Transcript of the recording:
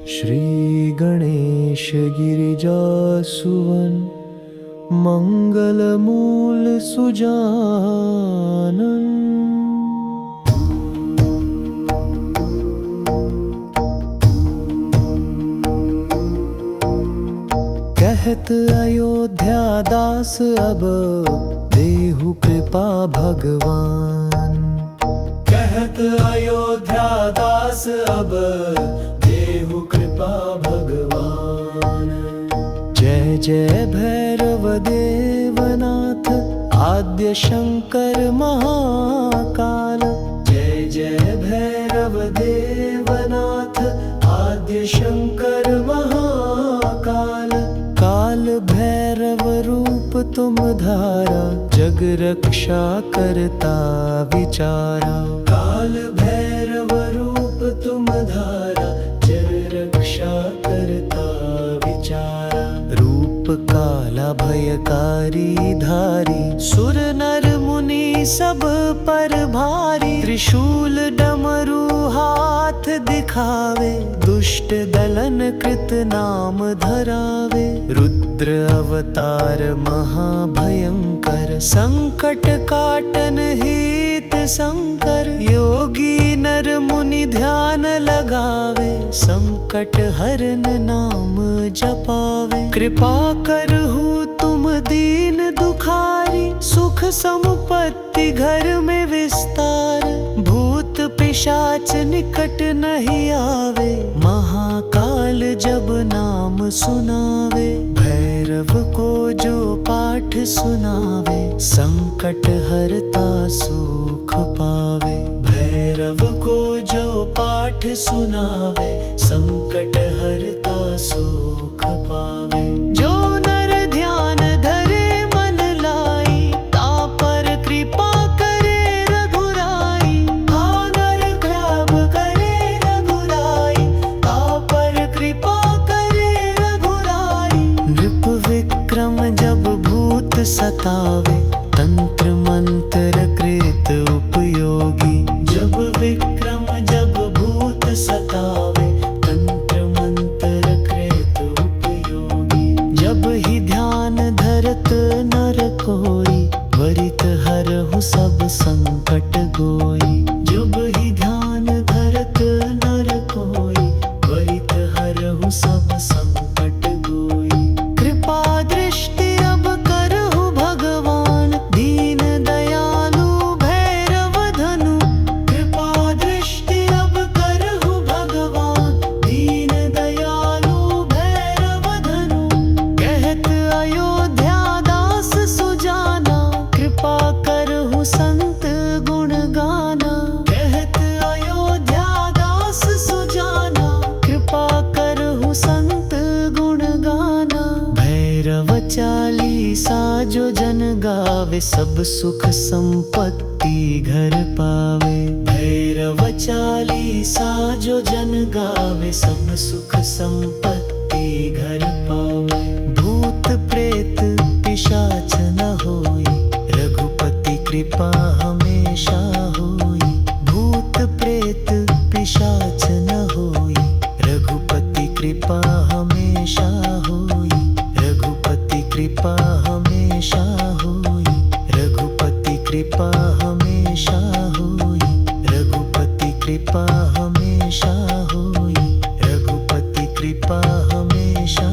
श्री गणेश गिरिजासुवन मंगल मूल सुजानन। कहत अयोध्या दास अब देहु कृपा भगवान। कहत अयोध्या दास अब देहु कृपा भगवान। जय जय भैरव देवनाथ आद्य शंकर महाकाल। जय जय भैरव देवनाथ आद्य शंकर महाकाल। काल भैरव रूप तुम धारा जग रक्षा करता विचारा। काल भैरव रूप तुम धारा जग रक्षा करता विचारा। रूप काला भयकारी धारी सुर नर मुनि सब पर भारी। त्रिशूल डमरू हाथ दिखावे दुष्ट दलन कृत नाम धरावे। रुद्र अवतार महाभयंकर संकट काटन हित शंकर। योगी नर मुनि ध्यान लगावे संकट हरन नाम जपावे। कृपा करहु तुम दीन दुखारी सुख संपत्ति घर में विस्तार। भूत पिशाच निकट नहीं आवे महाकाल जब नाम सुनावे। भैरव को जो पाठ सुनावे संकट हरता सुख पावे। भैरव को जो पाठ सुनावे संकट हरता सुख पावे। जो नर ध्यान धरे मन लाई तापर कृपा करे रघुराई। हाँ नर कृप करे रघुराई तापर कृपा करे रघुराई। नृप विक्रम जब भूत सतावे तंत्र मंत्र कृत उपयोगी। जब विक्रम जब भूत सतावे तंत्र मंत्र कृत उपयोगी। जब ही ध्यान धरत नर कोई वरित हरहु सब संकट गोई। जब ही ध्यान धरत नर कोई वरित हरहु सब संकट गोई। कृपा दृष्टि अब करहु भगवान दीन दयालु भैरव धनु। कृपा दृष्टि अब करहु भगवान दीन दयालु भैरव धनु। कहत अयोध्या दास सुजाना कृपा करहु संत गुण गाना। कहत अयोध्या दास सुजाना कृपा करहु संत गुण गाना। भैरव चालीसा जो जन गावे सब सुख संपत्ति घर पावे। भैरव चालीसा जो जन गावे सब सुख संपत्ति घर पावे। भूत प्रेत पिशाच न होई रघुपति कृपा हमेशा होई। भूत प्रेत पिशाच न होई रघुपति कृपा हमेशा होई। रघुपति कृपा हमेशा होई। रघुपति कृपा हमेशा होई। रघुपति कृपा हमेशा होई। रघुपति कृपा हमेशा